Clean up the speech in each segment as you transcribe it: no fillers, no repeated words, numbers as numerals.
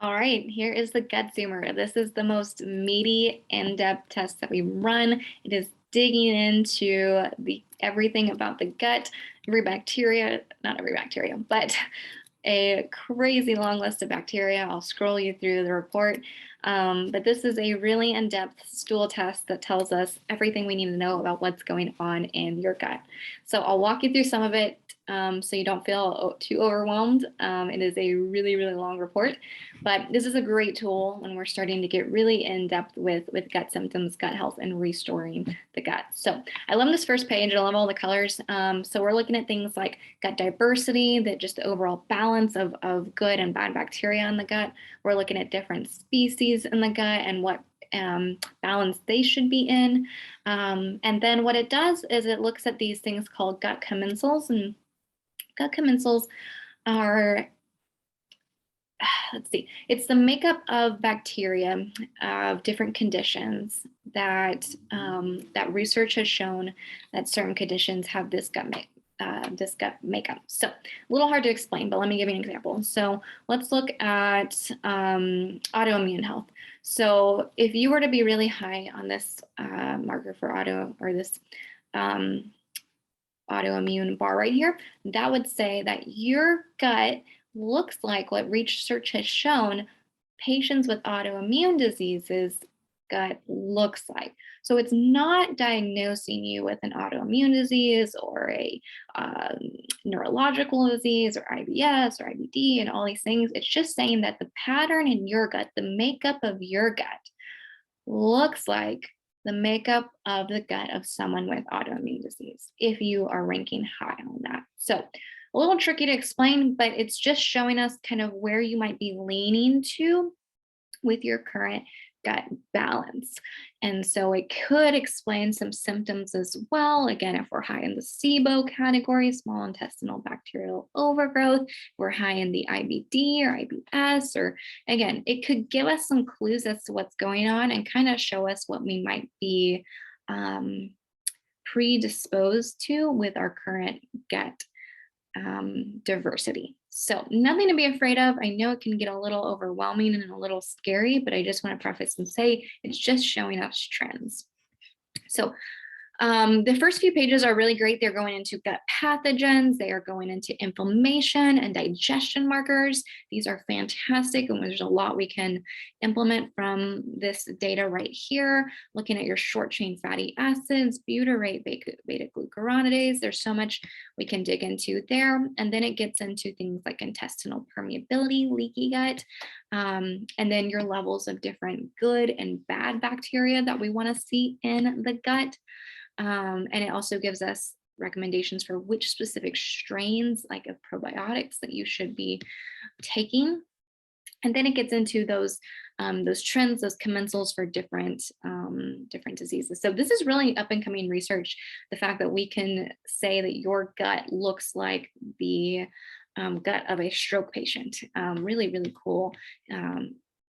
All right, here is the gut zoomer. This is the most meaty, in-depth test that we run. It is digging into the everything about the gut, every bacteria, not every bacteria, but a crazy long list of bacteria. I'll scroll you through the report. But this is a really in-depth stool test that tells us everything we need to know about what's going on in your gut. So I'll walk you through some of it so you don't feel too overwhelmed. It is a really, really long report, but this is a great tool when we're starting to get really in depth with gut symptoms, gut health, and restoring the gut. So I love this first page. I love all the colors. So we're looking at things like gut diversity, that just the overall balance of good and bad bacteria in the gut. We're looking at different species in the gut and what balance they should be in. And then what it does is it looks at these things called gut commensals, and gut commensals are, let's see, it's the makeup of bacteria of different conditions that research has shown that certain conditions have this this gut makeup. So a little hard to explain, but let me give you an example. So let's look at autoimmune health. So if you were to be really high on this marker for auto, or this autoimmune bar right here, that would say that your gut looks like what research has shown patients with autoimmune diseases gut looks like. So it's not diagnosing you with an autoimmune disease or a um, neurological disease or IBS or IBD and all these things. It's just saying that the pattern in your gut, the makeup of your gut, looks like the makeup of the gut of someone with autoimmune disease if you are ranking high on that. So a little tricky to explain, but it's just showing us kind of where you might be leaning to with your current gut balance. And so it could explain some symptoms as well. Again, if we're high in the SIBO category, small intestinal bacterial overgrowth, we're high in the IBD or IBS, or again, it could give us some clues as to what's going on and kind of show us what we might be um, predisposed to with our current gut diversity. So nothing to be afraid of. I know it can get a little overwhelming and a little scary, but I just want to preface and say it's just showing us trends. So the first few pages are really great. They're going into gut pathogens. They are going into inflammation and digestion markers. These are fantastic. And there's a lot we can implement from this data right here. Looking at your short chain fatty acids, butyrate, beta glucuronidase. There's so much we can dig into there. And then it gets into things like intestinal permeability, leaky gut, and then your levels of different good and bad bacteria that we want to see in the gut. And it also gives us recommendations for which specific strains, like of probiotics, that you should be taking. And then it gets into those trends, those commensals for different diseases. So this is really up and coming research. The fact that we can say that your gut looks like the gut of a stroke patient, really, really cool.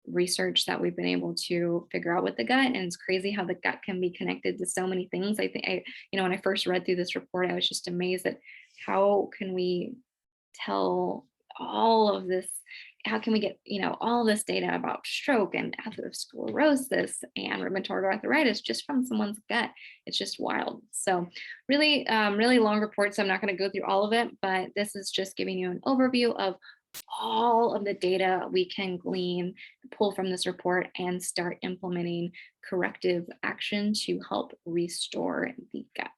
Research that we've been able to figure out with the gut, and it's crazy how the gut can be connected to so many things. I think when I first read through this report, I was just amazed at how can we tell all of this, how can we get all this data about stroke and atherosclerosis and rheumatoid arthritis just from someone's gut. It's just wild. So really, really long report, so I'm not going to go through all of it, but this is just giving you an overview of all of the data we can glean, pull from this report, and start implementing corrective action to help restore the gut.